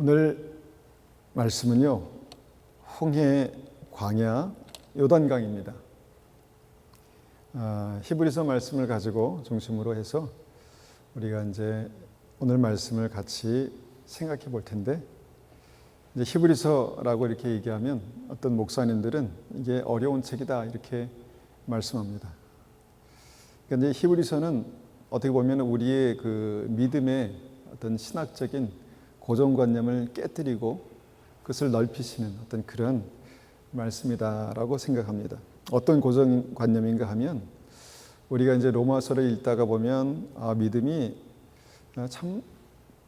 오늘 말씀은요, 홍해 광야 요단강입니다. 히브리서 말씀을 가지고 중심으로 해서 우리가 이제 오늘 말씀을 같이 생각해 볼 텐데, 이제 히브리서라고 이렇게 얘기하면 어떤 목사님들은 이게 어려운 책이다 이렇게 말씀합니다. 그러니까 이제 히브리서는 어떻게 보면 우리의 그 믿음의 어떤 신학적인 고정관념을 깨뜨리고 그것을 넓히시는 어떤 그런 말씀이다라고 생각합니다. 어떤 고정관념인가 하면, 우리가 이제 로마서를 읽다가 보면 믿음이 참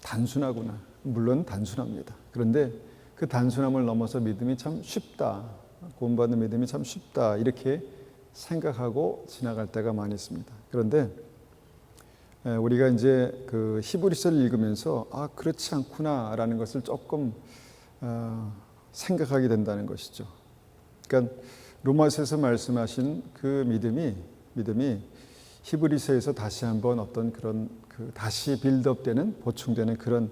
단순하구나. 물론 단순합니다. 그런데 그 단순함을 넘어서 믿음이 참 쉽다. 구원받는 믿음이 참 쉽다. 이렇게 생각하고 지나갈 때가 많이 있습니다. 그런데 우리가 이제 그 히브리서를 읽으면서 그렇지 않구나라는 것을 조금 생각하게 된다는 것이죠. 그러니까 로마서에서 말씀하신 그 믿음이 히브리서에서 다시 한번 어떤 그런 다시 빌드업되는, 보충되는 그런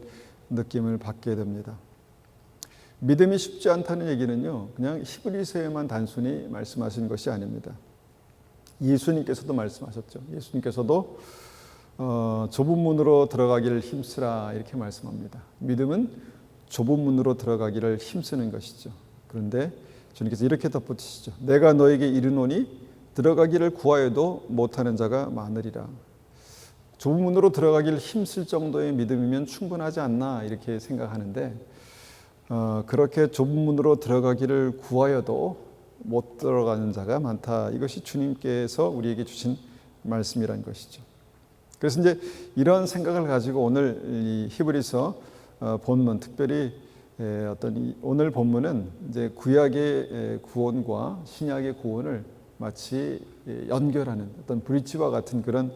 느낌을 받게 됩니다. 믿음이 쉽지 않다는 얘기는요, 그냥 히브리서에만 단순히 말씀하신 것이 아닙니다. 예수님께서도 말씀하셨죠. 예수님께서도 좁은 문으로 들어가기를 힘쓰라 이렇게 말씀합니다. 믿음은 좁은 문으로 들어가기를 힘쓰는 것이죠. 그런데 주님께서 이렇게 덧붙이시죠. 내가 너에게 이르노니 들어가기를 구하여도 못하는 자가 많으리라. 좁은 문으로 들어가기를 힘쓸 정도의 믿음이면 충분하지 않나 이렇게 생각하는데, 그렇게 좁은 문으로 들어가기를 구하여도 못 들어가는 자가 많다. 이것이 주님께서 우리에게 주신 말씀이라는 것이죠. 그래서 이제 이런 생각을 가지고 오늘 이 히브리서 본문, 특별히 어떤 오늘 본문은 이제 구약의 구원과 신약의 구원을 마치 연결하는 어떤 브릿지와 같은 그런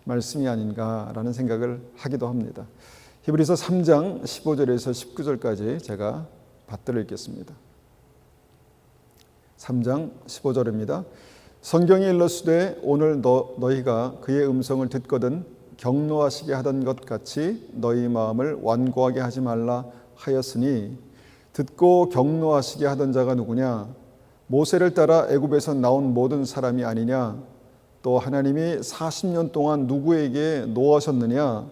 말씀이 아닌가라는 생각을 하기도 합니다. 히브리서 3장 15절에서 19절까지 제가 받들어 읽겠습니다. 3장 15절입니다. 성경이 일러스되 오늘 너희가 그의 음성을 듣거든 경노하시게 하던 것 같이 너희 마음을 완고하게 하지 말라 하였으니, 듣고 경노하시게 하던 자가 누구냐? 모세를 따라 애굽에서 나온 모든 사람이 아니냐? 또 하나님이 40년 동안 누구에게 노하셨느냐?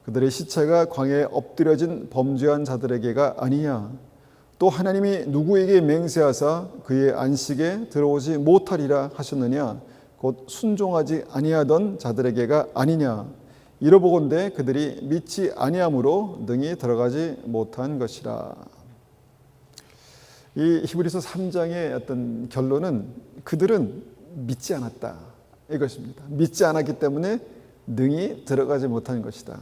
그들의 시체가 광야에 엎드려진 범죄한 자들에게가 아니냐? 또 하나님이 누구에게 맹세하사 그의 안식에 들어오지 못하리라 하셨느냐? 곧 순종하지 아니하던 자들에게가 아니냐? 이러보건대 그들이 믿지 아니함으로 능히 들어가지 못한 것이라. 이 히브리서 3장의 어떤 결론은 그들은 믿지 않았다 이것입니다. 믿지 않았기 때문에 능히 들어가지 못한 것이다.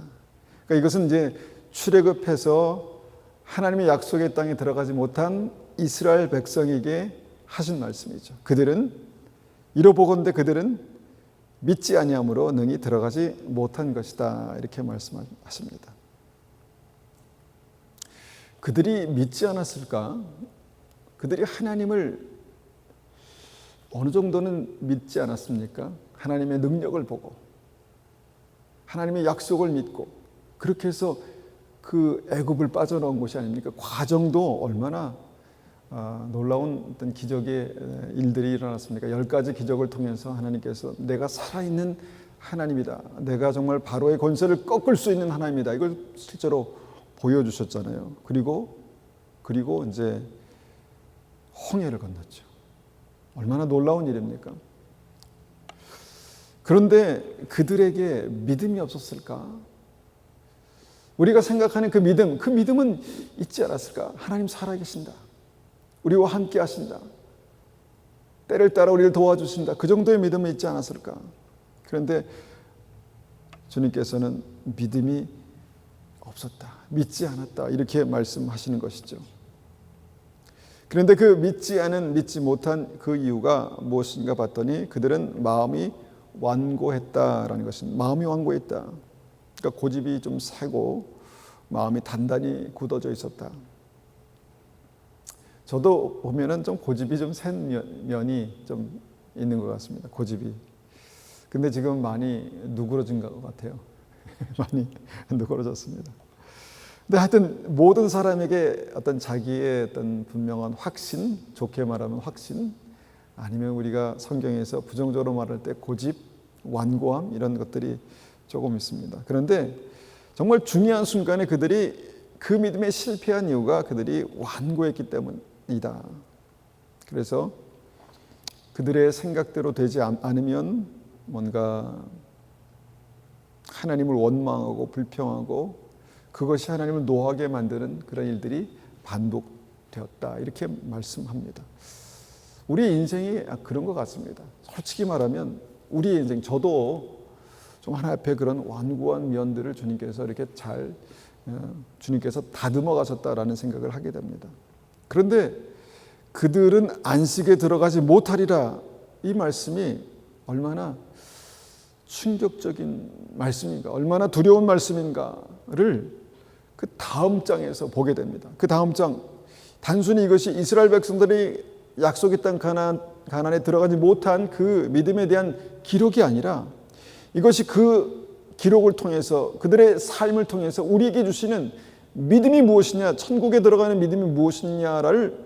그러니까 이것은 이제 출애굽해서 하나님의 약속의 땅에 들어가지 못한 이스라엘 백성에게 하신 말씀이죠. 그들은 이러보건대 그들은 믿지 아니함으로 능히 들어가지 못한 것이다 이렇게 말씀하십니다. 그들이 믿지 않았을까? 그들이 하나님을 어느 정도는 믿지 않았습니까? 하나님의 능력을 보고 하나님의 약속을 믿고 그렇게 해서 그 애굽을 빠져나온 것이 아닙니까? 과정도 얼마나 놀라운 어떤 기적의 일들이 일어났습니까? 10가지 기적을 통해서 하나님께서 내가 살아있는 하나님이다. 내가 정말 바로의 권세를 꺾을 수 있는 하나님이다. 이걸 실제로 보여주셨잖아요. 그리고 이제 홍해를 건넜죠. 얼마나 놀라운 일입니까? 그런데 그들에게 믿음이 없었을까? 우리가 생각하는 그 믿음은 있지 않았을까? 하나님 살아계신다. 우리와 함께 하신다. 때를 따라 우리를 도와주신다. 그 정도의 믿음이 있지 않았을까? 그런데 주님께서는 믿음이 없었다. 믿지 않았다. 이렇게 말씀하시는 것이죠. 그런데 그 믿지 못한 그 이유가 무엇인가 봤더니 그들은 마음이 완고했다라는 것입니다. 마음이 완고했다. 그러니까 고집이 좀 세고 마음이 단단히 굳어져 있었다. 저도 보면은 좀 고집이 좀 센 면이 좀 있는 것 같습니다. 고집이. 근데 지금 많이 누그러진 것 같아요. 많이 누그러졌습니다. 근데 하여튼 모든 사람에게 어떤 자기의 어떤 분명한 확신, 좋게 말하면 확신, 아니면 우리가 성경에서 부정적으로 말할 때 고집, 완고함 이런 것들이 조금 있습니다. 그런데 정말 중요한 순간에 그들이 그 믿음에 실패한 이유가 그들이 완고했기 때문이다. 그래서 그들의 생각대로 되지 않으면 뭔가 하나님을 원망하고 불평하고 그것이 하나님을 노하게 만드는 그런 일들이 반복되었다. 이렇게 말씀합니다. 우리 인생이 그런 것 같습니다. 솔직히 말하면 우리 인생, 저도 좀 하나님 앞에 그런 완고한 면들을 주님께서 이렇게 잘 주님께서 다듬어 가셨다라는 생각을 하게 됩니다. 그런데 그들은 안식에 들어가지 못하리라. 이 말씀이 얼마나 충격적인 말씀인가, 얼마나 두려운 말씀인가를 그 다음 장에서 보게 됩니다. 그 다음 장, 단순히 이것이 이스라엘 백성들이 약속의 땅 가나안에 들어가지 못한 그 믿음에 대한 기록이 아니라 이것이 그 기록을 통해서 그들의 삶을 통해서 우리에게 주시는 믿음이 무엇이냐, 천국에 들어가는 믿음이 무엇이냐를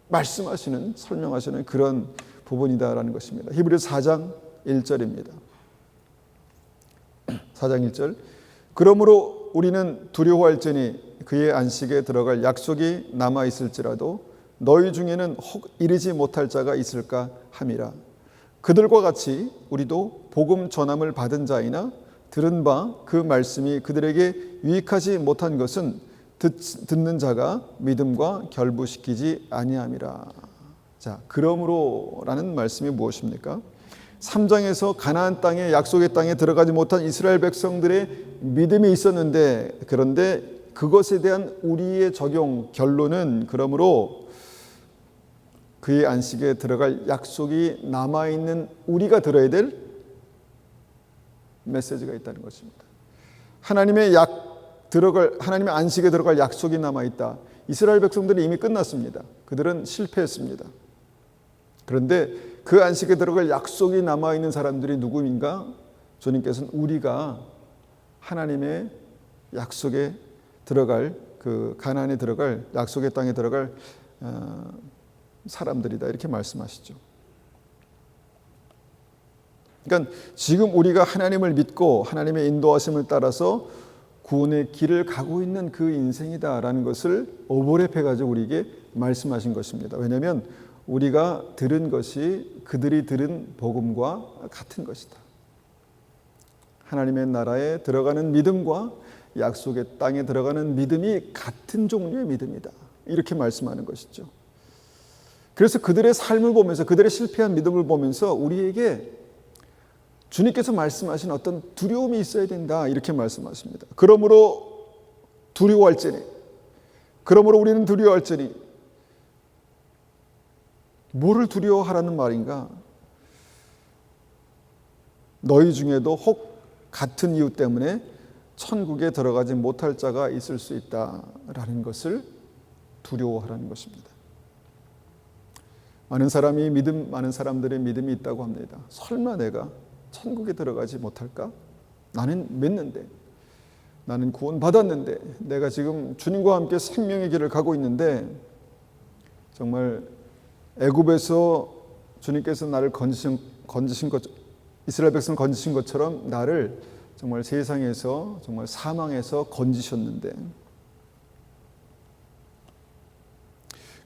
말씀하시는, 설명하시는 그런 부분이다라는 것입니다. 히브리서 4장 1절입니다. 4장 1절. 그러므로 우리는 두려워할지니 그의 안식에 들어갈 약속이 남아 있을지라도 너희 중에는 혹 이르지 못할 자가 있을까 함이라. 그들과 같이 우리도 복음 전함을 받은 자이나 들은 바 그 말씀이 그들에게 유익하지 못한 것은 듣는 자가 믿음과 결부시키지 아니함이라. 자, 그러므로라는 말씀이 무엇입니까? 3장에서 가나안 땅에, 약속의 땅에 들어가지 못한 이스라엘 백성들의 믿음이 있었는데, 그런데 그것에 대한 우리의 적용 결론은 그러므로 그의 안식에 들어갈 약속이 남아있는 우리가 들어야 될 메시지가 있다는 것입니다. 하나님의 안식에 들어갈 약속이 남아있다. 이스라엘 백성들이 이미 끝났습니다. 그들은 실패했습니다. 그런데 그 안식에 들어갈 약속이 남아있는 사람들이 누구인가? 주님께서는 우리가 하나님의 약속에 들어갈, 그 가나안에 들어갈, 약속의 땅에 들어갈 사람들이다, 이렇게 말씀하시죠. 그러니까 지금 우리가 하나님을 믿고 하나님의 인도하심을 따라서 구원의 길을 가고 있는 그 인생이다라는 것을 오버랩해 가지고 우리에게 말씀하신 것입니다. 왜냐하면 우리가 들은 것이 그들이 들은 복음과 같은 것이다. 하나님의 나라에 들어가는 믿음과 약속의 땅에 들어가는 믿음이 같은 종류의 믿음이다. 이렇게 말씀하는 것이죠. 그래서 그들의 삶을 보면서, 그들의 실패한 믿음을 보면서 우리에게 주님께서 말씀하신 어떤 두려움이 있어야 된다, 이렇게 말씀하십니다. 그러므로 두려워할지니, 그러므로 우리는 두려워할지니. 뭐를 두려워하라는 말인가? 너희 중에도 혹 같은 이유 때문에 천국에 들어가지 못할 자가 있을 수 있다라는 것을 두려워하라는 것입니다. 많은 사람들의 믿음이 있다고 합니다. 설마 내가 천국에 들어가지 못할까? 나는 믿는데, 나는 구원받았는데, 내가 지금 주님과 함께 생명의 길을 가고 있는데, 정말 애굽에서 주님께서 나를 건지신 것, 이스라엘 백성 건지신 것처럼 나를 정말 세상에서, 정말 사망에서 건지셨는데,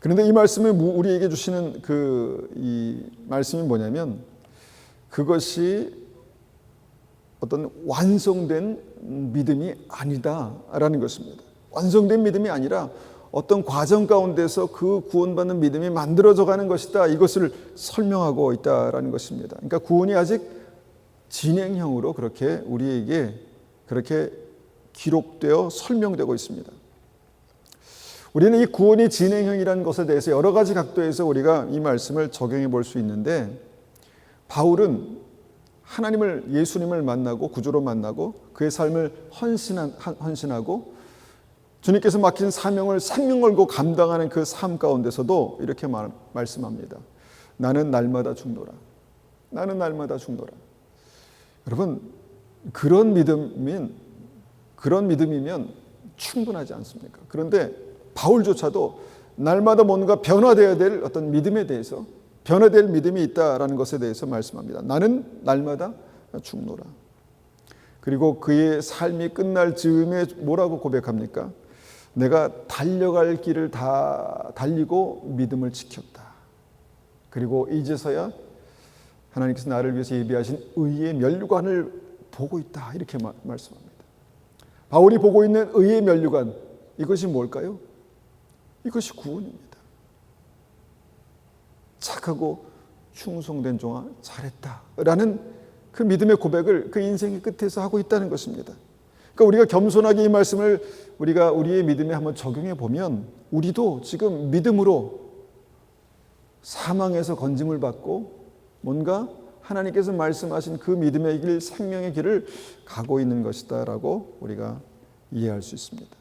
그런데 이 말씀을 우리에게 주시는 이 말씀이 뭐냐면, 그것이 어떤 완성된 믿음이 아니다라는 것입니다. 완성된 믿음이 아니라 어떤 과정 가운데서 그 구원받는 믿음이 만들어져 가는 것이다. 이것을 설명하고 있다라는 것입니다. 그러니까 구원이 아직 진행형으로 그렇게 우리에게 그렇게 기록되어 설명되고 있습니다. 우리는 이 구원이 진행형이라는 것에 대해서 여러 가지 각도에서 우리가 이 말씀을 적용해 볼 수 있는데, 바울은 예수님을 만나고 구주로 만나고 그의 삶을 헌신하고 주님께서 맡긴 사명을 생명 걸고 감당하는 그 삶 가운데서도 이렇게 말씀합니다. 나는 날마다 죽노라. 나는 날마다 죽노라. 여러분, 그런 믿음이면 충분하지 않습니까? 그런데 바울조차도 날마다 뭔가 변화되어야 될 어떤 믿음에 대해서, 변화될 믿음이 있다라는 것에 대해서 말씀합니다. 나는 날마다 죽노라. 그리고 그의 삶이 끝날 즈음에 뭐라고 고백합니까? 내가 달려갈 길을 다 달리고 믿음을 지켰다. 그리고 이제서야 하나님께서 나를 위해서 예비하신 의의 면류관을 보고 있다. 이렇게 말씀합니다. 바울이 보고 있는 의의 면류관, 이것이 뭘까요? 이것이 구원입니다. 착하고 충성된 종아 잘했다 라는 그 믿음의 고백을 그 인생의 끝에서 하고 있다는 것입니다. 그러니까 우리가 겸손하게 이 말씀을 우리가 우리의 믿음에 한번 적용해 보면 우리도 지금 믿음으로 사망에서 건짐을 받고 뭔가 하나님께서 말씀하신 그 믿음의 길, 생명의 길을 가고 있는 것이다라고 우리가 이해할 수 있습니다.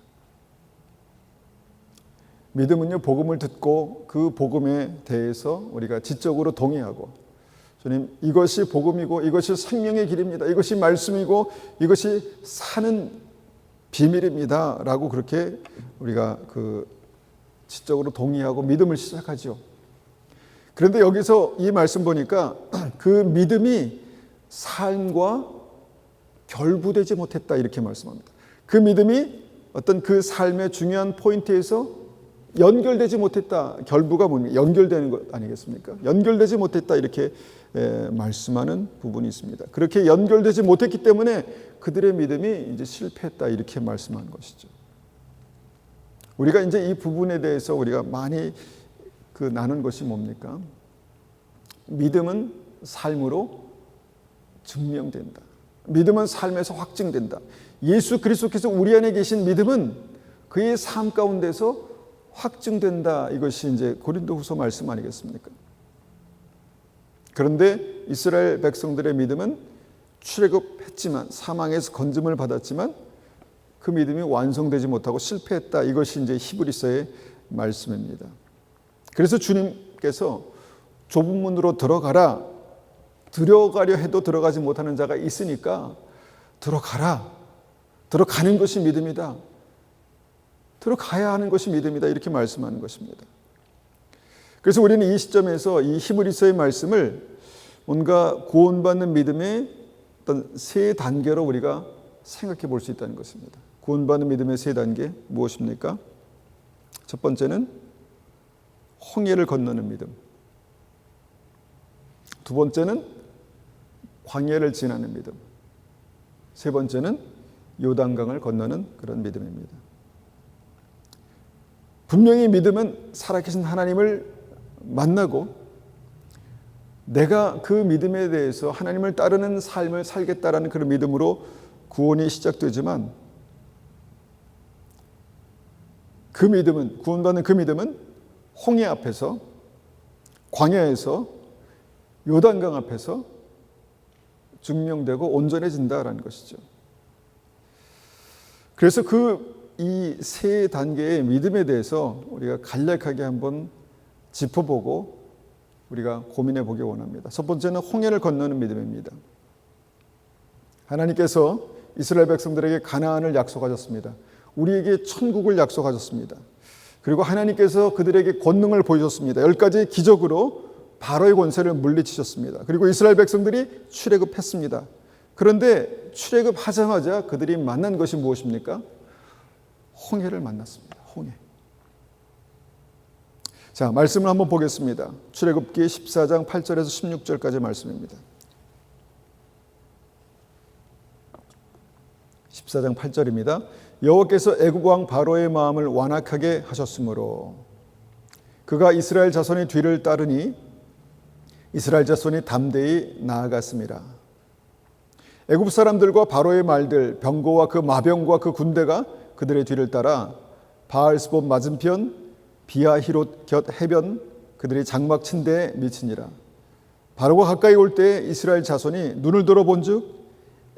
믿음은요, 복음을 듣고 그 복음에 대해서 우리가 지적으로 동의하고, 주님, 이것이 복음이고 이것이 생명의 길입니다. 이것이 말씀이고 이것이 사는 비밀입니다. 라고 그렇게 우리가 그 지적으로 동의하고 믿음을 시작하죠. 그런데 여기서 이 말씀 보니까 그 믿음이 삶과 결부되지 못했다 이렇게 말씀합니다. 그 믿음이 어떤 그 삶의 중요한 포인트에서 연결되지 못했다. 결부가 뭡니까? 연결되는 것 아니겠습니까? 연결되지 못했다 이렇게 말씀하는 부분이 있습니다. 그렇게 연결되지 못했기 때문에 그들의 믿음이 이제 실패했다 이렇게 말씀하는 것이죠. 우리가 이제 이 부분에 대해서 우리가 많이 나눈 것이 뭡니까? 믿음은 삶으로 증명된다. 믿음은 삶에서 확증된다. 예수 그리스도께서 우리 안에 계신 믿음은 그의 삶 가운데서 확증된다. 이것이 이제 고린도후서 말씀 아니겠습니까? 그런데 이스라엘 백성들의 믿음은 출애굽했지만 사망에서 건짐을 받았지만 그 믿음이 완성되지 못하고 실패했다. 이것이 이제 히브리서의 말씀입니다. 그래서 주님께서 좁은 문으로 들어가려 해도 들어가지 못하는 자가 있으니까 들어가라. 들어가는 것이 믿음이다. 들어가야 하는 것이 믿음이다. 이렇게 말씀하는 것입니다. 그래서 우리는 이 시점에서 이 히브리서의 말씀을 뭔가 구원받는 믿음의 어떤 세 단계로 우리가 생각해 볼 수 있다는 것입니다. 구원받는 믿음의 세 단계 무엇입니까? 첫 번째는 홍해를 건너는 믿음. 두 번째는 광야를 지나는 믿음. 세 번째는 요단강을 건너는 그런 믿음입니다. 분명히 믿음은 살아계신 하나님을 만나고 내가 그 믿음에 대해서 하나님을 따르는 삶을 살겠다라는 그런 믿음으로 구원이 시작되지만 그 믿음은, 구원받는 그 믿음은 홍해 앞에서, 광야에서, 요단강 앞에서 증명되고 온전해진다라는 것이죠. 그래서 이 세 단계의 믿음에 대해서 우리가 간략하게 한번 짚어보고 우리가 고민해 보기 원합니다. 첫 번째는 홍해를 건너는 믿음입니다. 하나님께서 이스라엘 백성들에게 가나안을 약속하셨습니다. 우리에게 천국을 약속하셨습니다. 그리고 하나님께서 그들에게 권능을 보여줬습니다. 10가지 기적으로 바로의 권세를 물리치셨습니다. 그리고 이스라엘 백성들이 출애굽했습니다. 그런데 출애굽하자마자 그들이 만난 것이 무엇입니까? 홍해를 만났습니다. 홍해. 자, 말씀을 한번 보겠습니다. 출애굽기 14장 8절에서 16절까지 말씀입니다. 14장 8절입니다. 여호와께서 애굽 왕 바로의 마음을 완악하게 하셨으므로 그가 이스라엘 자손의 뒤를 따르니 이스라엘 자손이 담대히 나아갔습니다. 애굽 사람들과 바로의 말들, 병거와 그 마병과 그 군대가 그들의 뒤를 따라 바알스본 맞은편 비아히롯 곁 해변 그들이 장막 친 데에 미치니라. 바로가 가까이 올 때 이스라엘 자손이 눈을 들어본즉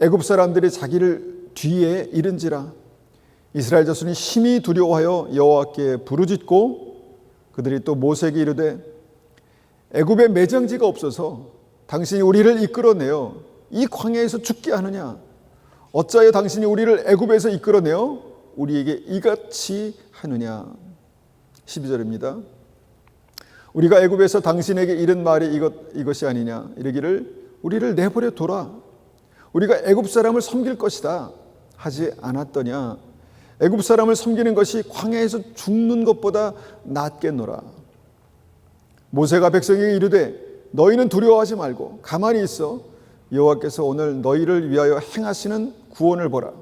애굽 사람들이 자기를 뒤에 이른지라. 이스라엘 자손이 심히 두려워하여 여호와께 부르짖고 그들이 또 모세에게 이르되 애굽에 매장지가 없어서 당신이 우리를 이끌어내어 이 광야에서 죽게 하느냐? 어찌하여 당신이 우리를 애굽에서 이끌어내어 우리에게 이같이 하느냐. 12절입니다. 우리가 애굽에서 당신에게 이른 말이 이것이 아니냐. 이르기를 우리를 내버려 둬라. 우리가 애굽 사람을 섬길 것이다 하지 않았더냐. 애굽 사람을 섬기는 것이 광야에서 죽는 것보다 낫겠노라. 모세가 백성에게 이르되 너희는 두려워하지 말고 가만히 있어 여호와께서 오늘 너희를 위하여 행하시는 구원을 보라.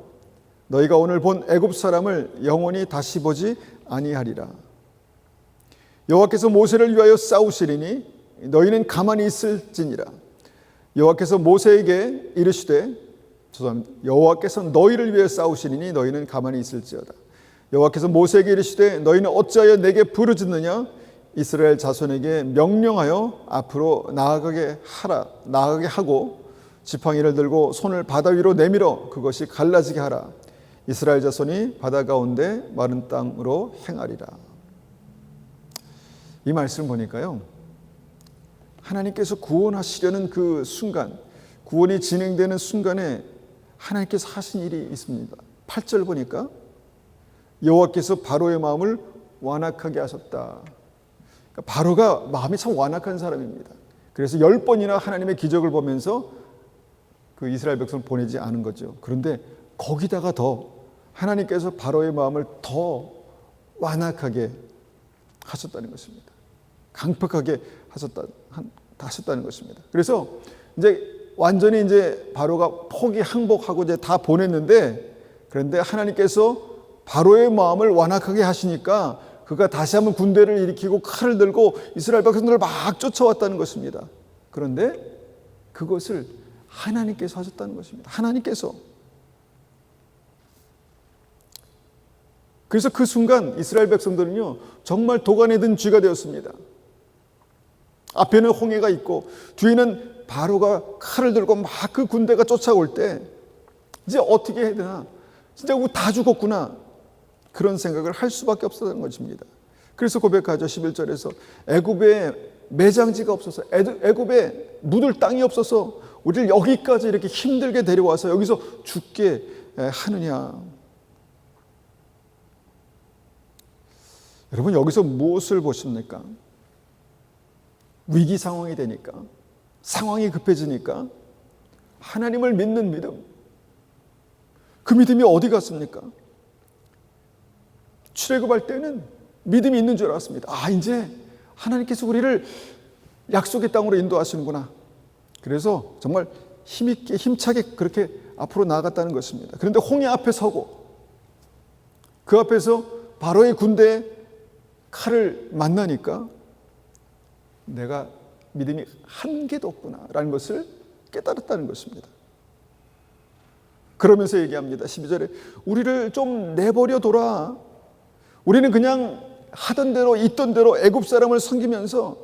너희가 오늘 본 애굽 사람을 영원히 다시 보지 아니하리라. 여호와께서 모세를 위하여 싸우시리니 너희는 가만히 있을지니라. 여호와께서 모세에게 이르시되 여호와께서 너희를 위하여 싸우시리니 너희는 가만히 있을지어다. 여호와께서 모세에게 이르시되 너희는 어찌하여 내게 부르짖느냐. 이스라엘 자손에게 명령하여 앞으로 나아가게 하고 지팡이를 들고 손을 바다 위로 내밀어 그것이 갈라지게 하라. 이스라엘 자손이 바다 가운데 마른 땅으로 행하리라. 이 말씀을 보니까요, 하나님께서 구원하시려는 그 순간, 구원이 진행되는 순간에 하나님께서 하신 일이 있습니다. 8절 보니까 여호와께서 바로의 마음을 완악하게 하셨다. 그러니까 바로가 마음이 참 완악한 사람입니다. 그래서 10번이나 하나님의 기적을 보면서 그 이스라엘 백성을 보내지 않은 거죠. 그런데 거기다가 더 하나님께서 바로의 마음을 더 완악하게 하셨다는 것입니다. 강력하게 하셨다는 것입니다. 그래서 이제 완전히 이제 바로가 포기 항복하고 이제 다 보냈는데, 그런데 하나님께서 바로의 마음을 완악하게 하시니까 그가 다시 한번 군대를 일으키고 칼을 들고 이스라엘 백성들을 막 쫓아왔다는 것입니다. 그런데 그것을 하나님께서 하셨다는 것입니다. 하나님께서. 그래서 그 순간 이스라엘 백성들은요, 정말 도간에 든 쥐가 되었습니다. 앞에는 홍해가 있고 뒤에는 바로가 칼을 들고 막 그 군대가 쫓아올 때 이제 어떻게 해야 되나, 진짜 다 죽었구나, 그런 생각을 할 수밖에 없었던 것입니다. 그래서 고백하죠. 11절에서 애굽에 매장지가 없어서, 애굽에 묻을 땅이 없어서 우리를 여기까지 이렇게 힘들게 데려와서 여기서 죽게 하느냐. 여러분, 여기서 무엇을 보십니까? 위기 상황이 되니까, 상황이 급해지니까 하나님을 믿는 믿음, 그 믿음이 어디 갔습니까? 출애굽할 때는 믿음이 있는 줄 알았습니다. 아, 이제 하나님께서 우리를 약속의 땅으로 인도하시는구나. 그래서 정말 힘있게 힘차게 그렇게 앞으로 나아갔다는 것입니다. 그런데 홍해 앞에 서고 그 앞에서 바로의 군대의 칼을 만나니까 내가 믿음이 한 개도 없구나라는 것을 깨달았다는 것입니다. 그러면서 얘기합니다. 12절에 우리를 좀 내버려 둬라. 우리는 그냥 하던 대로 있던 대로 애굽 사람을 섬기면서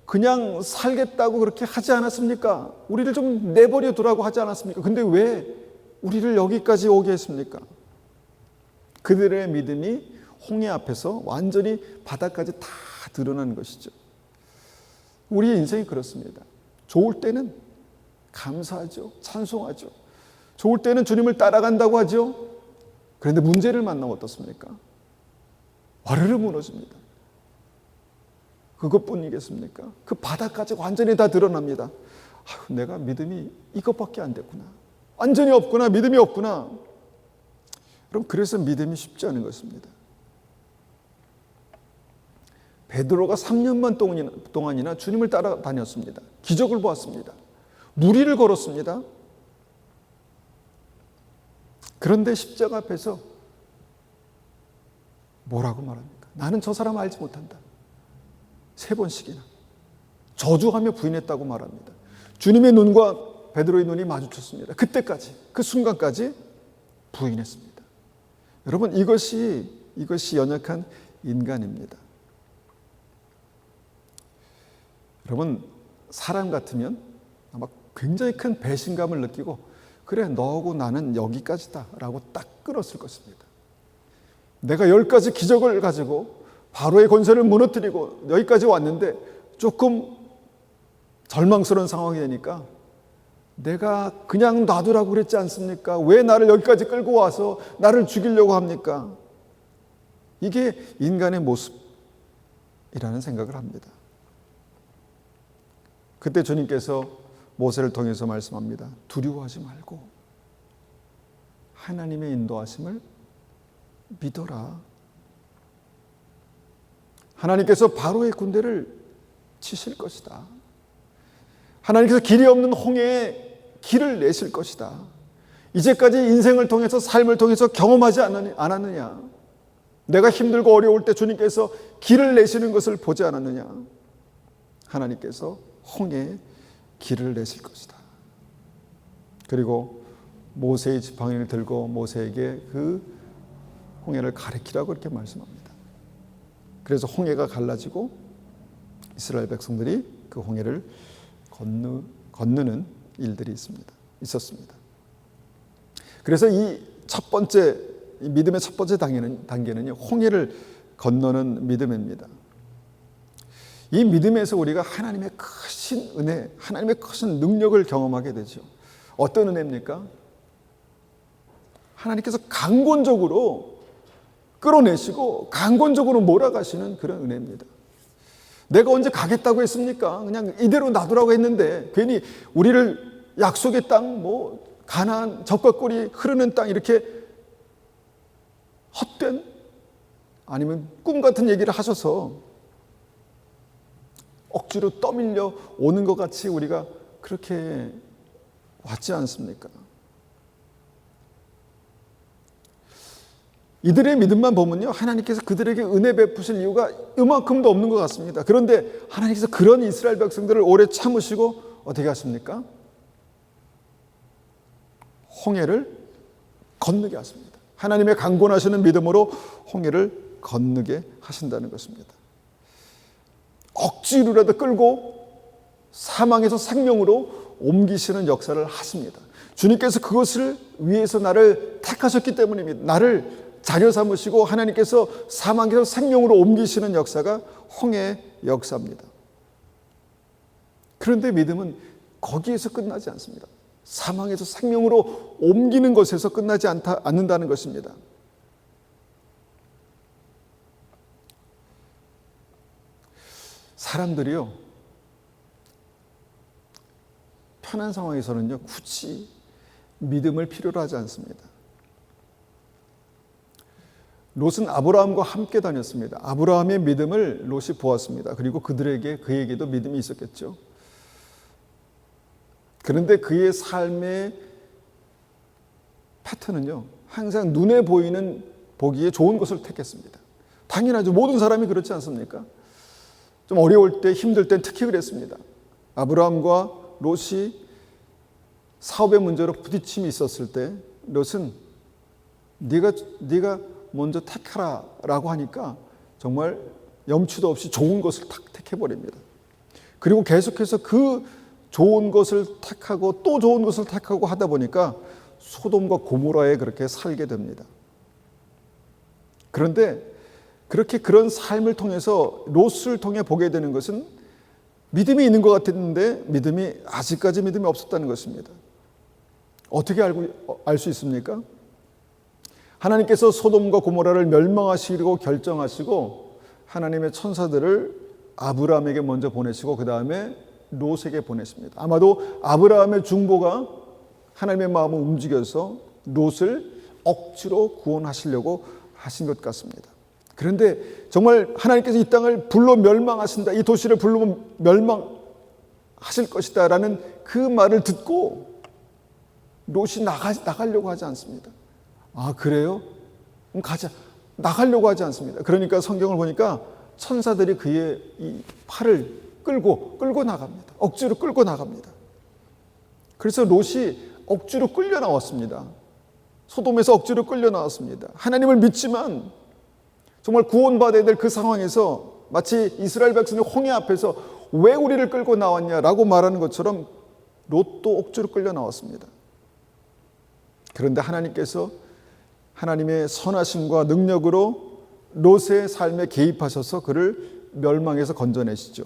그냥 살겠다고 그렇게 하지 않았습니까? 우리를 좀 내버려 두라고 하지 않았습니까? 근데 왜 우리를 여기까지 오게 했습니까? 그들의 믿음이 홍해 앞에서 완전히 바닥까지 다 드러나는 것이죠. 우리의 인생이 그렇습니다. 좋을 때는 감사하죠. 찬송하죠. 좋을 때는 주님을 따라간다고 하죠. 그런데 문제를 만나면 어떻습니까? 와르르 무너집니다. 그것뿐이겠습니까? 그 바닥까지 완전히 다 드러납니다. 아유, 내가 믿음이 이것밖에 안 됐구나. 완전히 없구나. 믿음이 없구나. 그럼 그래서 믿음이 쉽지 않은 것입니다. 베드로가 3년만 동안이나 주님을 따라다녔습니다. 기적을 보았습니다. 무리를 걸었습니다. 그런데 십자가 앞에서 뭐라고 말합니까? 나는 저 사람 알지 못한다. 3번씩이나 저주하며 부인했다고 말합니다. 주님의 눈과 베드로의 눈이 마주쳤습니다. 그때까지, 그 순간까지 부인했습니다. 여러분, 이것이 연약한 인간입니다. 여러분, 사람 같으면 아마 굉장히 큰 배신감을 느끼고, 그래, 너하고 나는 여기까지다 라고 딱 끊었을 것입니다. 내가 10가지 기적을 가지고 바로의 권세를 무너뜨리고 여기까지 왔는데 조금 절망스러운 상황이 되니까 내가 그냥 놔두라고 그랬지 않습니까? 왜 나를 여기까지 끌고 와서 나를 죽이려고 합니까? 이게 인간의 모습이라는 생각을 합니다. 그때 주님께서 모세를 통해서 말씀합니다. 두려워하지 말고 하나님의 인도하심을 믿어라. 하나님께서 바로의 군대를 치실 것이다. 하나님께서 길이 없는 홍해에 길을 내실 것이다. 이제까지 인생을 통해서 삶을 통해서 경험하지 않았느냐? 내가 힘들고 어려울 때 주님께서 길을 내시는 것을 보지 않았느냐? 하나님께서 홍해에 길을 내실 것이다. 그리고 모세의 지팡이를 들고 모세에게 그 홍해를 가리키라고 이렇게 말씀합니다. 그래서 홍해가 갈라지고 이스라엘 백성들이 그 홍해를 건너는 일들이 있었습니다. 그래서 이 믿음의 첫 번째 단계는 홍해를 건너는 믿음입니다. 이 믿음에서 우리가 하나님의 크신 은혜, 하나님의 크신 능력을 경험하게 되죠. 어떤 은혜입니까? 하나님께서 강권적으로 끌어내시고 강권적으로 몰아가시는 그런 은혜입니다. 내가 언제 가겠다고 했습니까? 그냥 이대로 놔두라고 했는데 괜히 우리를 약속의 땅, 가나안, 젖과 꿀이 흐르는 땅 이렇게 헛된 아니면 꿈 같은 얘기를 하셔서 억지로 떠밀려 오는 것 같이 우리가 그렇게 왔지 않습니까? 이들의 믿음만 보면요, 하나님께서 그들에게 은혜 베푸실 이유가 이만큼도 없는 것 같습니다. 그런데 하나님께서 그런 이스라엘 백성들을 오래 참으시고 어떻게 하십니까? 홍해를 건너게 하십니다. 하나님의 강권하시는 믿음으로 홍해를 건너게 하신다는 것입니다. 억지로라도 끌고 사망에서 생명으로 옮기시는 역사를 하십니다. 주님께서 그것을 위해서 나를 택하셨기 때문입니다. 나를 자녀 삼으시고 하나님께서 사망에서 생명으로 옮기시는 역사가 홍해의 역사입니다. 그런데 믿음은 거기에서 끝나지 않습니다. 사망에서 생명으로 옮기는 것에서 끝나지 않는다는 것입니다. 사람들이요, 편한 상황에서는요, 굳이 믿음을 필요로 하지 않습니다. 롯은 아브라함과 함께 다녔습니다. 아브라함의 믿음을 롯이 보았습니다. 그리고 그에게도 믿음이 있었겠죠. 그런데 그의 삶의 패턴은요, 항상 눈에 보기에 좋은 것을 택했습니다. 당연하죠. 모든 사람이 그렇지 않습니까? 좀 어려울 때, 힘들 때 특히 그랬습니다. 아브라함과 롯이 사업의 문제로 부딪힘이 있었을 때 롯은 네가 먼저 택하라라고 하니까 정말 염치도 없이 좋은 것을 택해버립니다. 그리고 계속해서 그 좋은 것을 택하고 또 좋은 것을 택하고 하다 보니까 소돔과 고모라에 그렇게 살게 됩니다. 그런데 그렇게 그런 삶을 통해서 롯을 통해 보게 되는 것은 믿음이 있는 것 같았는데 아직까지 믿음이 없었다는 것입니다. 어떻게 알 수 있습니까? 하나님께서 소돔과 고모라를 멸망하시려고 결정하시고 하나님의 천사들을 아브라함에게 먼저 보내시고 그 다음에 롯에게 보내십니다. 아마도 아브라함의 중보가 하나님의 마음을 움직여서 롯을 억지로 구원하시려고 하신 것 같습니다. 그런데 정말 하나님께서 이 땅을 불로 멸망하신다, 이 도시를 불로 멸망하실 것이다 라는 그 말을 듣고 롯이 나가려고 하지 않습니다. 아, 그래요? 그럼 가자. 나가려고 하지 않습니다. 그러니까 성경을 보니까 천사들이 그의 이 팔을 끌고 나갑니다. 억지로 끌고 나갑니다. 그래서 롯이 억지로 끌려 나왔습니다. 소돔에서 억지로 끌려 나왔습니다. 하나님을 믿지만 정말 구원받아야 될 그 상황에서 마치 이스라엘 백성이 홍해 앞에서 왜 우리를 끌고 나왔냐라고 말하는 것처럼 롯도 억지로 끌려 나왔습니다. 그런데 하나님께서 하나님의 선하심과 능력으로 롯의 삶에 개입하셔서 그를 멸망에서 건져내시죠.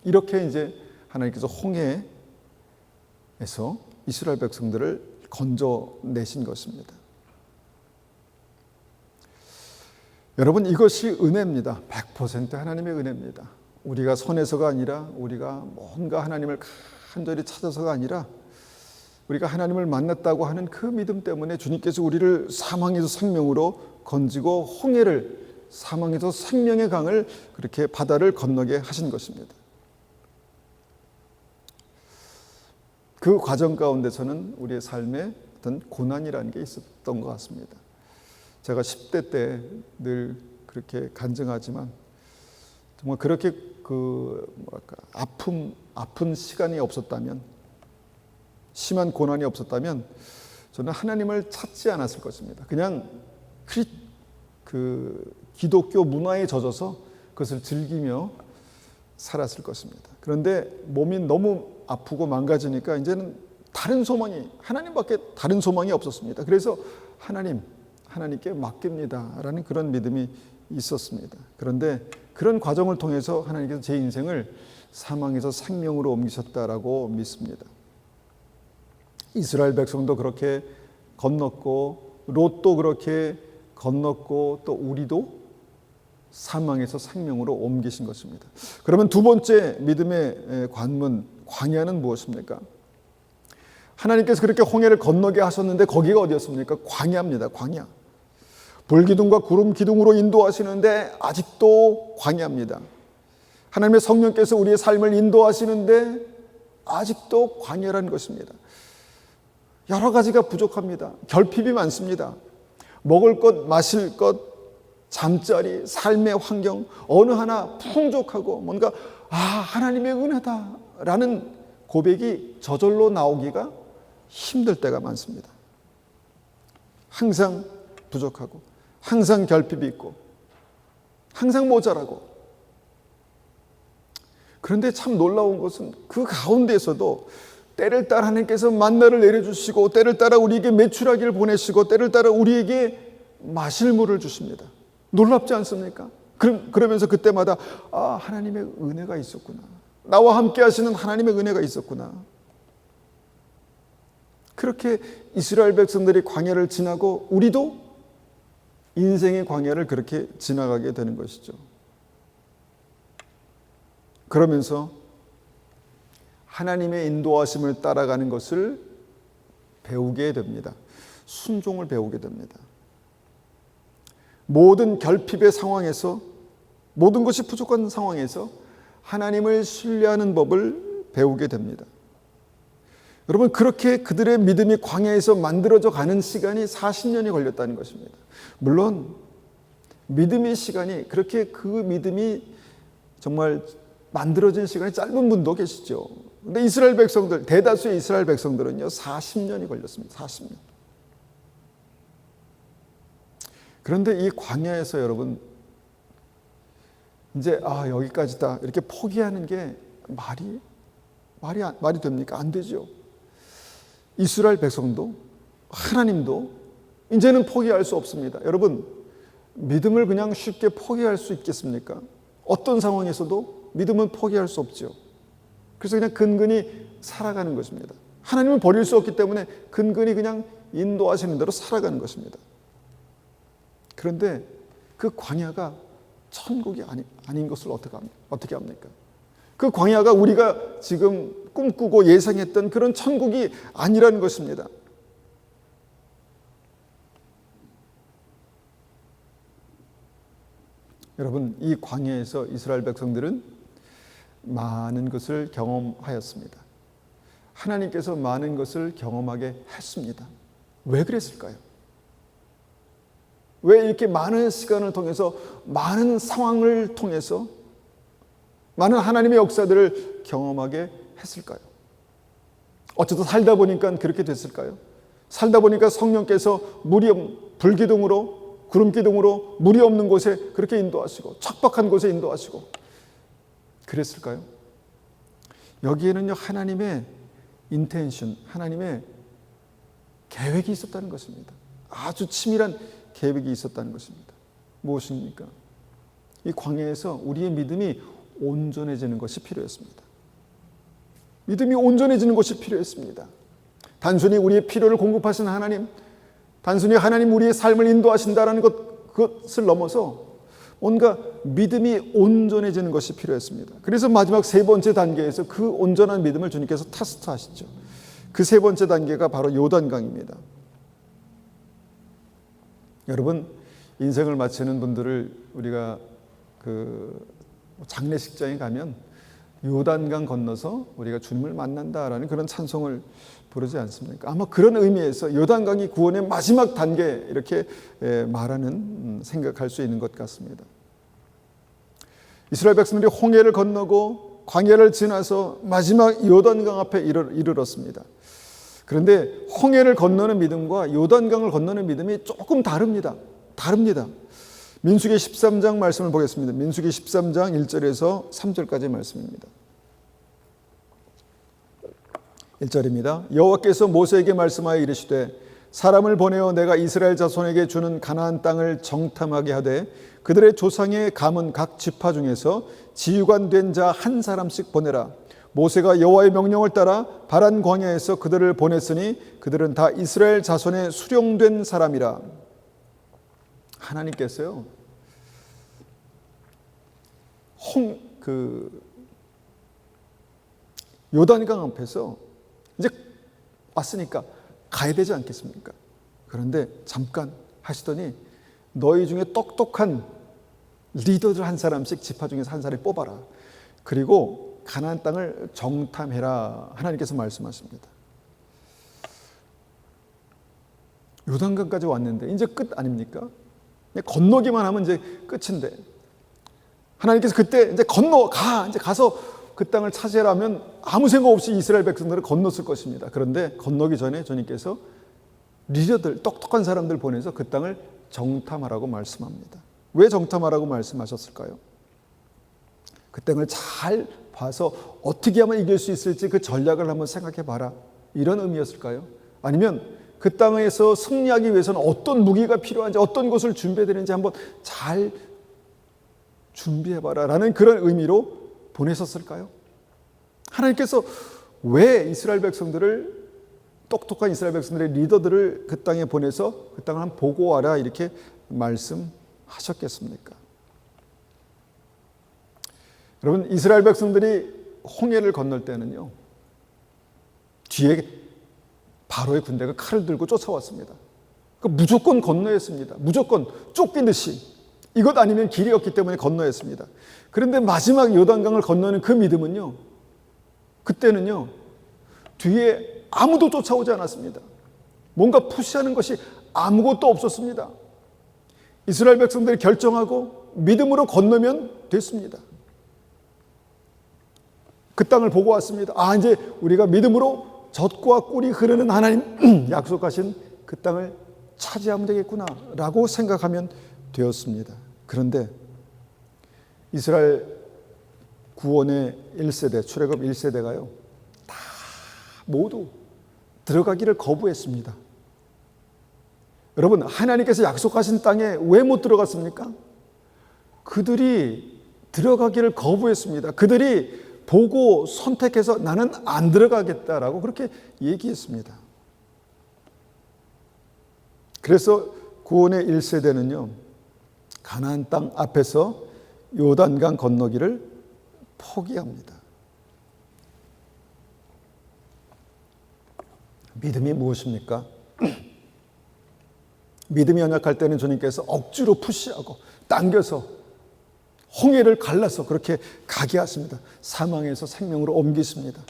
이렇게 이제 하나님께서 홍해에서 이스라엘 백성들을 건져내신 것입니다. 여러분, 이것이 은혜입니다. 100% 하나님의 은혜입니다. 우리가 선해서가 아니라, 우리가 뭔가 하나님을 간절히 찾아서가 아니라, 우리가 하나님을 만났다고 하는 그 믿음 때문에 주님께서 우리를 사망에서 생명으로 건지고 홍해를, 사망에서 생명의 강을, 그렇게 바다를 건너게 하신 것입니다. 그 과정 가운데서는 우리의 삶에 어떤 고난이라는 게 있었던 것 같습니다. 제가 10대 때 늘 그렇게 간증하지만, 정말 그렇게 아픈 시간이 없었다면, 심한 고난이 없었다면 저는 하나님을 찾지 않았을 것입니다. 그냥 기독교 문화에 젖어서 그것을 즐기며 살았을 것입니다. 그런데 몸이 너무 아프고 망가지니까 이제는 다른 소망이, 하나님밖에 다른 소망이 없었습니다. 그래서 하나님께 맡깁니다 라는 그런 믿음이 있었습니다. 그런데 그런 과정을 통해서 하나님께서 제 인생을 사망에서 생명으로 옮기셨다라고 믿습니다. 이스라엘 백성도 그렇게 건넜고, 롯도 그렇게 건넜고, 또 우리도 사망에서 생명으로 옮기신 것입니다. 그러면 두 번째 믿음의 관문, 광야는 무엇입니까? 하나님께서 그렇게 홍해를 건너게 하셨는데 거기가 어디였습니까? 광야입니다. 광야. 불기둥과 구름 기둥으로 인도하시는데 아직도 광야입니다. 하나님의 성령께서 우리의 삶을 인도하시는데 아직도 광야라는 것입니다. 여러 가지가 부족합니다. 결핍이 많습니다. 먹을 것, 마실 것, 잠자리, 삶의 환경 어느 하나 풍족하고 뭔가 하나님의 은혜다라는 고백이 저절로 나오기가 힘들 때가 많습니다. 항상 부족하고, 항상 결핍이 있고, 항상 모자라고. 그런데 참 놀라운 것은 그 가운데에서도 때를 따라 하나님께서 만나를 내려주시고, 때를 따라 우리에게 메추라기를 보내시고, 때를 따라 우리에게 마실 물을 주십니다. 놀랍지 않습니까? 그러면서 그때마다 하나님의 은혜가 있었구나, 나와 함께 하시는 하나님의 은혜가 있었구나. 그렇게 이스라엘 백성들이 광야를 지나고 우리도 인생의 광야를 그렇게 지나가게 되는 것이죠. 그러면서 하나님의 인도하심을 따라가는 것을 배우게 됩니다. 순종을 배우게 됩니다. 모든 결핍의 상황에서, 모든 것이 부족한 상황에서 하나님을 신뢰하는 법을 배우게 됩니다. 여러분, 그렇게 그들의 믿음이 광야에서 만들어져 가는 시간이 40년이 걸렸다는 것입니다. 물론 믿음의 시간이, 그렇게 그 믿음이 정말 만들어진 시간이 짧은 분도 계시죠. 근데 이스라엘 백성들, 대다수의 이스라엘 백성들은요 40년이 걸렸습니다. 40년. 그런데 이 광야에서 여러분, 이제 여기까지다 이렇게 포기하는 게 말이 됩니까? 안 되죠. 이스라엘 백성도 하나님도 이제는 포기할 수 없습니다. 여러분, 믿음을 그냥 쉽게 포기할 수 있겠습니까? 어떤 상황에서도 믿음은 포기할 수 없죠. 그래서 그냥 근근히 살아가는 것입니다. 하나님을 버릴 수 없기 때문에 근근히 그냥 인도하시는 대로 살아가는 것입니다. 그런데 그 광야가 천국이 아닌 것을 어떻게 합니까? 그 광야가 우리가 지금 꿈꾸고 예상했던 그런 천국이 아니라는 것입니다. 여러분, 이 광야에서 이스라엘 백성들은 많은 것을 경험하였습니다. 하나님께서 많은 것을 경험하게 했습니다. 왜 그랬을까요? 왜 이렇게 많은 시간을 통해서, 많은 상황을 통해서 많은 하나님의 역사들을 경험하게 했을까요? 어쩌다 살다 보니까 그렇게 됐을까요? 살다 보니까 성령께서 불기둥으로, 구름기둥으로 물이 없는 곳에 그렇게 인도하시고, 척박한 곳에 인도하시고 그랬을까요? 여기에는요 하나님의 인텐션, 하나님의 계획이 있었다는 것입니다. 아주 치밀한 계획이 있었다는 것입니다. 무엇입니까? 이 광야에서 우리의 믿음이 온전해지는 것이 필요했습니다. 믿음이 온전해지는 것이 필요했습니다. 단순히 우리의 필요를 공급하시는 하나님, 단순히 하나님 우리의 삶을 인도하신다는 그것을 넘어서 온갖 믿음이 온전해지는 것이 필요했습니다. 그래서 마지막 세 번째 단계에서 그 온전한 믿음을 주님께서 테스트하시죠. 그 세 번째 단계가 바로 요단강입니다. 여러분, 인생을 마치는 분들을 우리가 그 장례식장에 가면 요단강 건너서 우리가 주님을 만난다라는 그런 찬송을 부르지 않습니까? 아마 그런 의미에서 요단강이 구원의 마지막 단계 이렇게 말하는 생각할 수 있는 것 같습니다. 이스라엘 백성들이 홍해를 건너고 광야를 지나서 마지막 요단강 앞에 이르렀습니다. 그런데 홍해를 건너는 믿음과 요단강을 건너는 믿음이 조금 다릅니다. 민수기 13장 말씀을 보겠습니다. 민수기 13장 1절에서 3절까지 말씀입니다. 1절입니다. 여호와께서 모세에게 말씀하여 이르시되 사람을 보내어 내가 이스라엘 자손에게 주는 가나안 땅을 정탐하게 하되 그들의 조상의 가문 각 지파 중에서 지휘관된 자 한 사람씩 보내라. 모세가 여호와의 명령을 따라 바란 광야에서 그들을 보냈으니 그들은 다 이스라엘 자손의 수령된 사람이라. 하나님께서요, 요단강 앞에서 이제 왔으니까 가야 되지 않겠습니까? 그런데 잠깐 하시더니 너희 중에 똑똑한 리더들 한 사람씩 지파 중에서 한 사람을 뽑아라. 그리고 가나안 땅을 정탐해라. 하나님께서 말씀하십니다. 요단강까지 왔는데 이제 끝 아닙니까? 건너기만 하면 이제 끝인데 하나님께서 그때 이제 이제 가서 그 땅을 차지하라면 아무 생각 없이 이스라엘 백성들을 건넜을 것입니다. 그런데 건너기 전에 주님께서 리더들, 똑똑한 사람들 보내서 그 땅을 정탐하라고 말씀합니다. 왜 정탐하라고 말씀하셨을까요? 그 땅을 잘 봐서 어떻게 하면 이길 수 있을지 그 전략을 한번 생각해 봐라. 이런 의미였을까요? 아니면 그 땅에서 승리하기 위해서는 어떤 무기가 필요한지, 어떤 것을 준비해야 되는지 한번 잘 준비해봐라 라는 그런 의미로 보내셨을까요? 하나님께서 왜 이스라엘 백성들을, 똑똑한 이스라엘 백성들의 리더들을 그 땅에 보내서 그 땅을 한번 보고 와라 이렇게 말씀하셨겠습니까? 여러분, 이스라엘 백성들이 홍해를 건널 때는요, 뒤에 바로의 군대가 칼을 들고 쫓아왔습니다. 무조건 건너야 했습니다. 무조건 쫓기듯이. 이것 아니면 길이 없기 때문에 건너야 했습니다. 그런데 마지막 요단강을 건너는 그 믿음은요, 그때는요, 뒤에 아무도 쫓아오지 않았습니다. 뭔가 푸시하는 것이 아무것도 없었습니다. 이스라엘 백성들이 결정하고 믿음으로 건너면 됐습니다. 그 땅을 보고 왔습니다. 이제 우리가 믿음으로 젖과 꿀이 흐르는 하나님 약속하신 그 땅을 차지하면 되겠구나 라고 생각하면 되었습니다. 그런데 이스라엘 구원의 1세대, 출애굽 1세대가요 다 모두 들어가기를 거부했습니다. 여러분, 하나님께서 약속하신 땅에 왜 못 들어갔습니까? 그들이 들어가기를 거부했습니다. 그들이 보고 선택해서 나는 안 들어가겠다라고 그렇게 얘기했습니다. 그래서 구원의 1세대는요 가나안 땅 앞에서 요단강 건너기를 포기합니다. 믿음이 무엇입니까? 믿음이 연약할 때는 주님께서 억지로 푸시하고 당겨서 홍해를 갈라서 그렇게 가게 하십니다. 사망에서 생명으로 옮기십니다.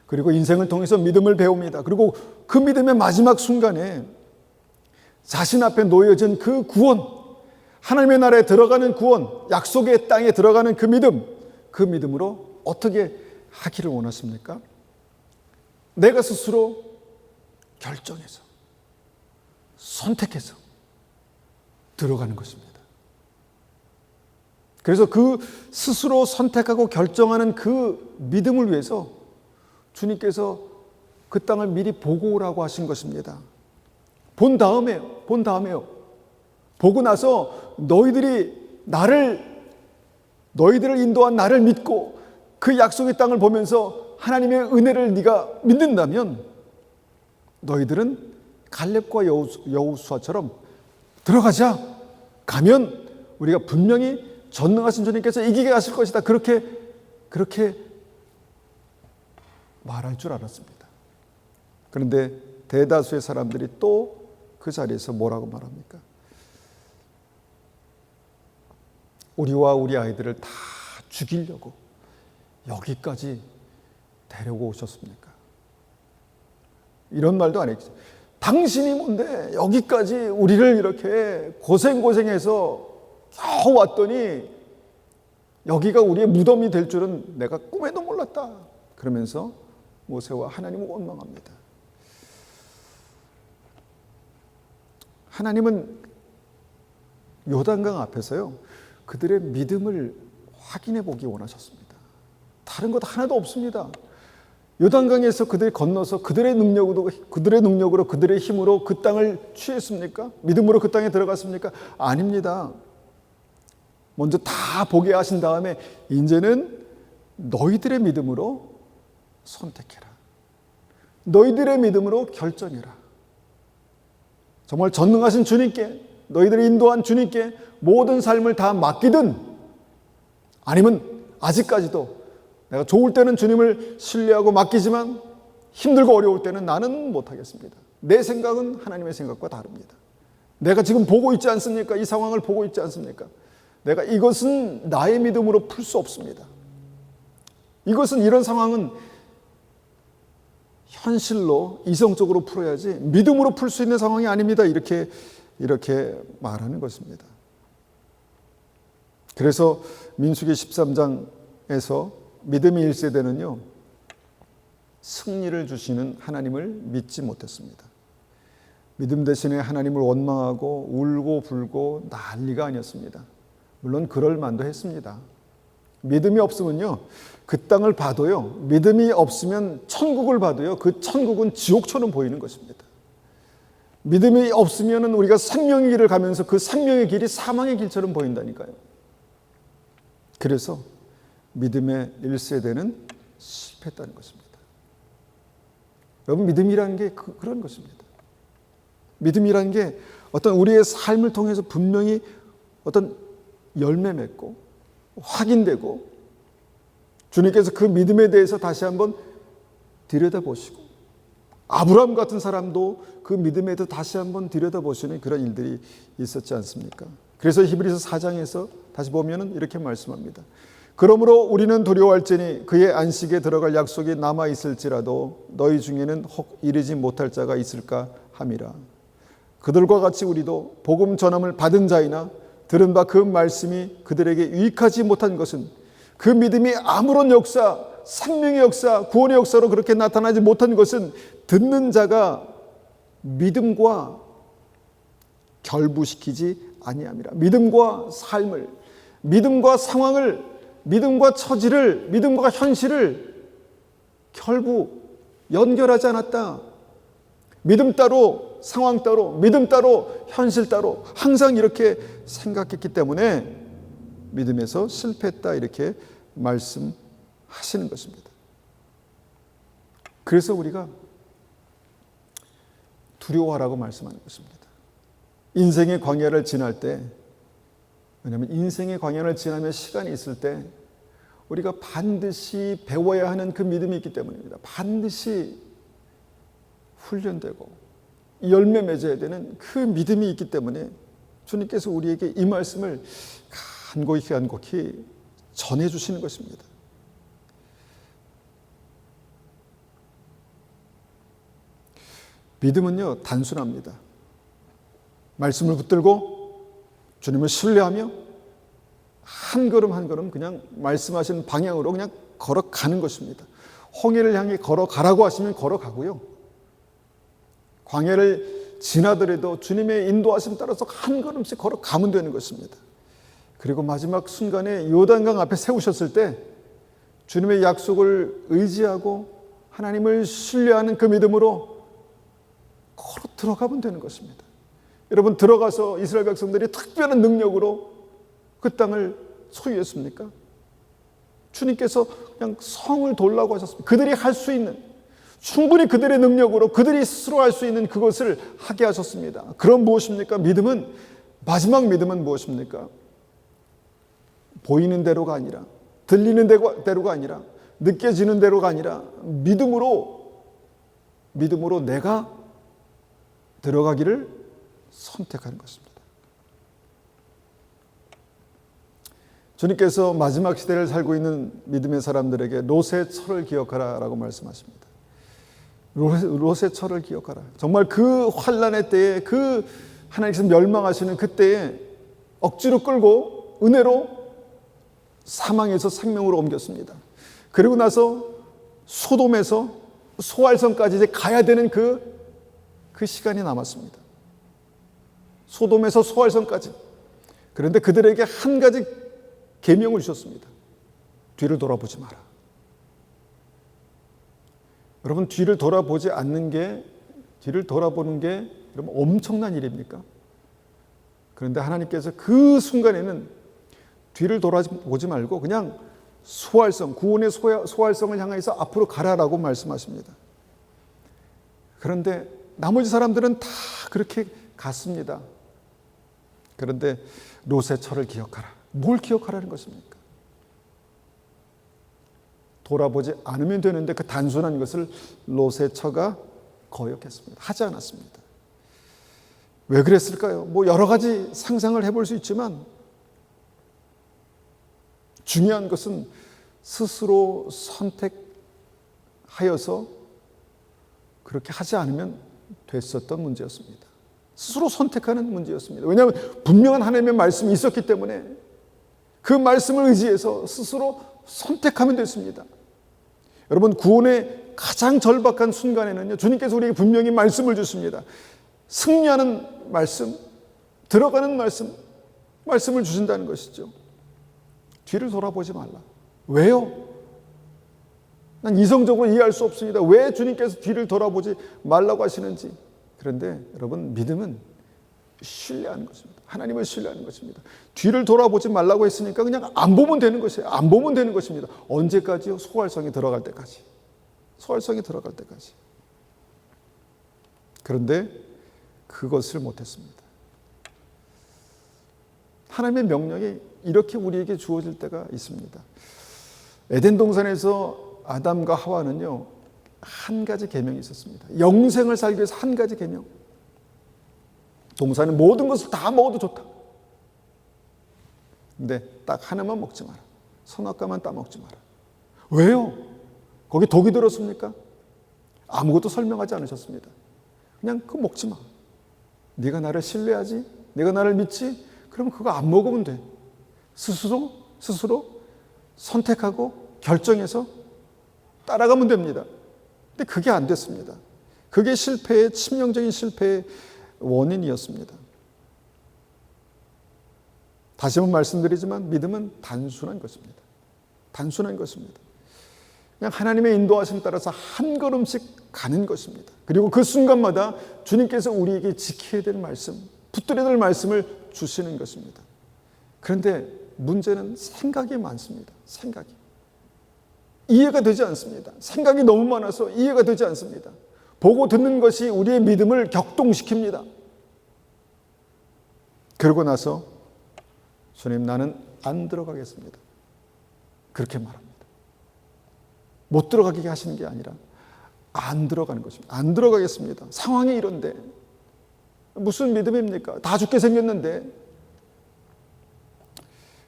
그리고 인생을 통해서 믿음을 배웁니다. 그리고 그 믿음의 마지막 순간에 자신 앞에 놓여진 그 구원, 하나님의 나라에 들어가는 구원, 약속의 땅에 들어가는 그 믿음, 그 믿음으로 어떻게 하기를 원하십니까? 내가 스스로 결정해서 선택해서 들어가는 것입니다. 그래서 그 스스로 선택하고 결정하는 그 믿음을 위해서 주님께서 그 땅을 미리 보고 오라고 하신 것입니다. 본 다음에요. 보고 나서 너희들을 인도한 나를 믿고 그 약속의 땅을 보면서 하나님의 은혜를 네가 믿는다면 너희들은 갈렙과 여호수아처럼 들어가자. 가면 우리가 분명히 전능하신 주님께서 이기게 하실 것이다. 그렇게 말할 줄 알았습니다. 그런데 대다수의 사람들이 또 그 자리에서 뭐라고 말합니까? 우리와 우리 아이들을 다 죽이려고 여기까지 데리고 오셨습니까? 이런 말도 안 했죠. 당신이 뭔데 여기까지 우리를 이렇게 고생해서 겨우 왔더니 여기가 우리의 무덤이 될 줄은 내가 꿈에도 몰랐다. 그러면서 모세와 하나님을 원망합니다. 하나님은 요단강 앞에서요, 그들의 믿음을 확인해 보기 원하셨습니다. 다른 것 하나도 없습니다. 요단강에서 그들이 건너서 그들의 능력으로 그들의 힘으로 그 땅을 취했습니까? 믿음으로 그 땅에 들어갔습니까? 아닙니다. 먼저 다 보게 하신 다음에 이제는 너희들의 믿음으로 선택해라. 너희들의 믿음으로 결정해라. 정말 전능하신 주님께, 너희들이 인도한 주님께 모든 삶을 다 맡기든, 아니면 아직까지도 내가 좋을 때는 주님을 신뢰하고 맡기지만 힘들고 어려울 때는 나는 못하겠습니다. 내 생각은 하나님의 생각과 다릅니다. 내가 지금 보고 있지 않습니까? 이 상황을 보고 있지 않습니까? 내가 이것은 나의 믿음으로 풀 수 없습니다. 이런 상황은 현실로 이성적으로 풀어야지 믿음으로 풀 수 있는 상황이 아닙니다. 이렇게 말하는 것입니다. 그래서 민수기 13장에서 믿음의 1세대는요, 승리를 주시는 하나님을 믿지 못했습니다. 믿음 대신에 하나님을 원망하고 울고 불고 난리가 아니었습니다. 물론 그럴 만도 했습니다. 믿음이 없으면요, 그 땅을 봐도요, 믿음이 없으면 천국을 봐도요, 그 천국은 지옥처럼 보이는 것입니다. 믿음이 없으면 우리가 생명의 길을 가면서 그 생명의 길이 사망의 길처럼 보인다니까요. 그래서 믿음의 1세대는 실패했다는 것입니다. 여러분, 믿음이라는 게 그런 것입니다. 믿음이라는 게 어떤 우리의 삶을 통해서 분명히 어떤 열매 맺고 확인되고, 주님께서 그 믿음에 대해서 다시 한번 들여다보시고, 아브라함 같은 사람도 그 믿음에 대해서 다시 한번 들여다보시는 그런 일들이 있었지 않습니까? 그래서 히브리서 4장에서 다시 보면 이렇게 말씀합니다. 그러므로 우리는 두려워할지니 그의 안식에 들어갈 약속이 남아있을지라도 너희 중에는 혹 이르지 못할 자가 있을까 함이라. 그들과 같이 우리도 복음 전함을 받은 자이나 들은 바 그 말씀이 그들에게 유익하지 못한 것은 그 믿음이 아무런 역사, 생명의 역사, 구원의 역사로 그렇게 나타나지 못한 것은 듣는 자가 믿음과 결부시키지 아니함이라. 믿음과 삶을, 믿음과 상황을, 믿음과 처지를, 믿음과 현실을 결부 연결하지 않았다. 믿음 따로, 상황 따로, 믿음 따로, 현실 따로 항상 이렇게 생각했기 때문에 믿음에서 실패했다, 이렇게 말씀하시는 것입니다. 그래서 우리가 두려워하라고 말씀하는 것입니다. 인생의 광야를 지날 때, 왜냐하면 인생의 광야를 지나면 시간이 있을 때 우리가 반드시 배워야 하는 그 믿음이 있기 때문입니다. 반드시 훈련되고 열매 맺어야 되는 그 믿음이 있기 때문에 주님께서 우리에게 이 말씀을 간곡히 전해주시는 것입니다. 믿음은요, 단순합니다. 말씀을 붙들고 주님을 신뢰하며 한 걸음 한 걸음 그냥 말씀하신 방향으로 그냥 걸어가는 것입니다. 홍해를 향해 걸어가라고 하시면 걸어가고요, 광야를 지나더라도 주님의 인도하심 따라서 한 걸음씩 걸어가면 되는 것입니다. 그리고 마지막 순간에 요단강 앞에 세우셨을 때 주님의 약속을 의지하고 하나님을 신뢰하는 그 믿음으로 걸어 들어가면 되는 것입니다. 여러분, 들어가서 이스라엘 백성들이 특별한 능력으로 그 땅을 소유했습니까? 주님께서 그냥 성을 돌라고 하셨습니다. 그들이 할 수 있는, 충분히 그들의 능력으로 그들이 스스로 할 수 있는 그것을 하게 하셨습니다. 그럼 무엇입니까? 믿음은, 마지막 믿음은 무엇입니까? 보이는 대로가 아니라, 들리는 대로가 아니라, 느껴지는 대로가 아니라 믿음으로 내가 들어가기를 선택하는 것입니다. 주님께서 마지막 시대를 살고 있는 믿음의 사람들에게 롯의 철을 기억하라라고 말씀하십니다. 롯의 철을 기억하라. 정말 그 환난의 때에, 그 하나님께서 멸망하시는 그때에 억지로 끌고 은혜로 사망에서 생명으로 옮겼습니다. 그리고 나서 소돔에서 소알성까지 이제 가야 되는 그 시간이 남았습니다. 소돔에서 소알성까지. 그런데 그들에게 한 가지 계명을 주셨습니다. 뒤를 돌아보지 마라. 여러분, 뒤를 돌아보는 게 여러분 엄청난 일입니까? 그런데 하나님께서 그 순간에는 뒤를 돌아보지 말고 그냥 소활성, 구원의 소활성을 향해서 앞으로 가라라고 말씀하십니다. 그런데 나머지 사람들은 다 그렇게 갔습니다. 그런데 롯의 철을 기억하라. 뭘 기억하라는 것입니까? 돌아보지 않으면 되는데 그 단순한 것을 롯의 처가 거역했습니다. 하지 않았습니다. 왜 그랬을까요? 뭐 여러 가지 상상을 해볼 수 있지만 중요한 것은 스스로 선택하여서 그렇게 하지 않으면 됐었던 문제였습니다. 스스로 선택하는 문제였습니다. 왜냐하면 분명한 하나님의 말씀이 있었기 때문에 그 말씀을 의지해서 스스로 선택하면 됐습니다. 여러분, 구원의 가장 절박한 순간에는요, 주님께서 우리에게 분명히 말씀을 주십니다. 승리하는 말씀, 들어가는 말씀을 주신다는 것이죠. 뒤를 돌아보지 말라. 왜요? 난 이성적으로 이해할 수 없습니다. 왜 주님께서 뒤를 돌아보지 말라고 하시는지. 그런데 여러분, 믿음은 신뢰하는 것입니다. 하나님을 신뢰하는 것입니다. 뒤를 돌아보지 말라고 했으니까 그냥 안 보면 되는 것이에요. 안 보면 되는 것입니다. 언제까지요? 소활성이 들어갈 때까지. 소활성이 들어갈 때까지. 그런데 그것을 못했습니다. 하나님의 명령이 이렇게 우리에게 주어질 때가 있습니다. 에덴 동산에서 아담과 하와는요, 한 가지 계명이 있었습니다. 영생을 살기 위해서 한 가지 계명. 동산의 모든 것을 다 먹어도 좋다. 근데 딱 하나만 먹지 마라. 선악과만 따먹지 마라. 왜요? 거기 독이 들었습니까? 아무것도 설명하지 않으셨습니다. 그냥 그거 먹지 마. 네가 나를 신뢰하지? 네가 나를 믿지? 그러면 그거 안 먹으면 돼. 스스로 선택하고 결정해서 따라가면 됩니다. 근데 그게 안 됐습니다. 그게 치명적인 실패의 원인이었습니다. 다시 한번 말씀드리지만 믿음은 단순한 것입니다. 단순한 것입니다. 그냥 하나님의 인도하심 따라서 한 걸음씩 가는 것입니다. 그리고 그 순간마다 주님께서 우리에게 지켜야 될 말씀, 붙들어야 될 말씀을 주시는 것입니다. 그런데 문제는 생각이 많습니다. 생각이. 이해가 되지 않습니다. 생각이 너무 많아서 이해가 되지 않습니다. 보고 듣는 것이 우리의 믿음을 격동시킵니다. 그러고 나서 주님, 나는 안 들어가겠습니다. 그렇게 말합니다. 못 들어가게 하시는 게 아니라 안 들어가는 것입니다. 안 들어가겠습니다. 상황이 이런데 무슨 믿음입니까? 다 죽게 생겼는데.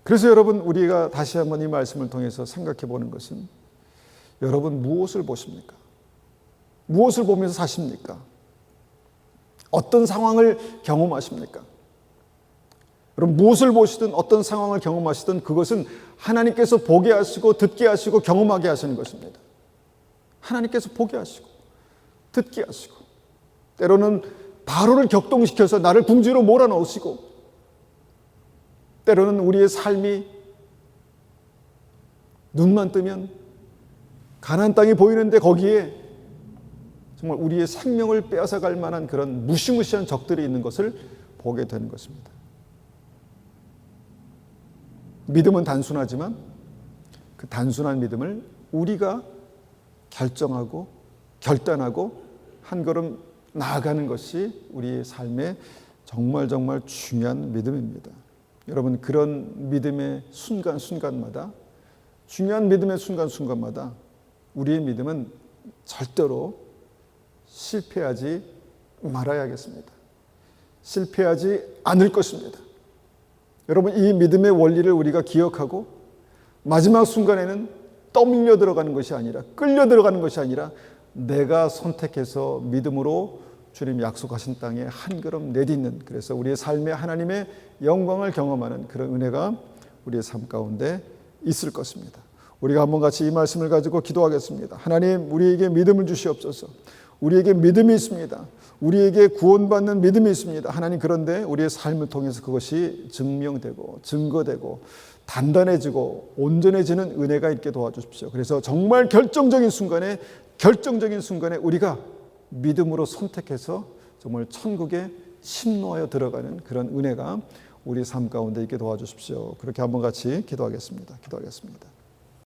그래서 여러분, 우리가 다시 한번 이 말씀을 통해서 생각해 보는 것은, 여러분 무엇을 보십니까? 무엇을 보면서 사십니까? 어떤 상황을 경험하십니까? 여러분, 무엇을 보시든 어떤 상황을 경험하시든 그것은 하나님께서 보게 하시고 듣게 하시고 경험하게 하시는 것입니다. 하나님께서 보게 하시고 듣게 하시고, 때로는 바로를 격동시켜서 나를 궁지로 몰아넣으시고, 때로는 우리의 삶이 눈만 뜨면 가나안 땅이 보이는데 거기에 정말 우리의 생명을 빼앗아갈 만한 그런 무시무시한 적들이 있는 것을 보게 되는 것입니다. 믿음은 단순하지만 그 단순한 믿음을 우리가 결정하고 결단하고 한 걸음 나아가는 것이 우리의 삶의 정말 중요한 믿음입니다. 여러분, 그런 믿음의 순간순간마다, 중요한 믿음의 순간순간마다 우리의 믿음은 절대로 실패하지 말아야겠습니다. 실패하지 않을 것입니다. 여러분, 이 믿음의 원리를 우리가 기억하고 마지막 순간에는 떠밀려 들어가는 것이 아니라, 끌려 들어가는 것이 아니라, 내가 선택해서 믿음으로 주님 약속하신 땅에 한 걸음 내딛는, 그래서 우리의 삶에 하나님의 영광을 경험하는 그런 은혜가 우리의 삶 가운데 있을 것입니다. 우리가 한번 같이 이 말씀을 가지고 기도하겠습니다. 하나님, 우리에게 믿음을 주시옵소서. 우리에게 믿음이 있습니다. 우리에게 구원받는 믿음이 있습니다. 하나님, 그런데 우리의 삶을 통해서 그것이 증명되고 증거되고 단단해지고 온전해지는 은혜가 있게 도와주십시오. 그래서 정말 결정적인 순간에 우리가 믿음으로 선택해서 정말 천국에 침노하여 들어가는 그런 은혜가 우리 삶 가운데 있게 도와주십시오. 그렇게 한번 같이 기도하겠습니다.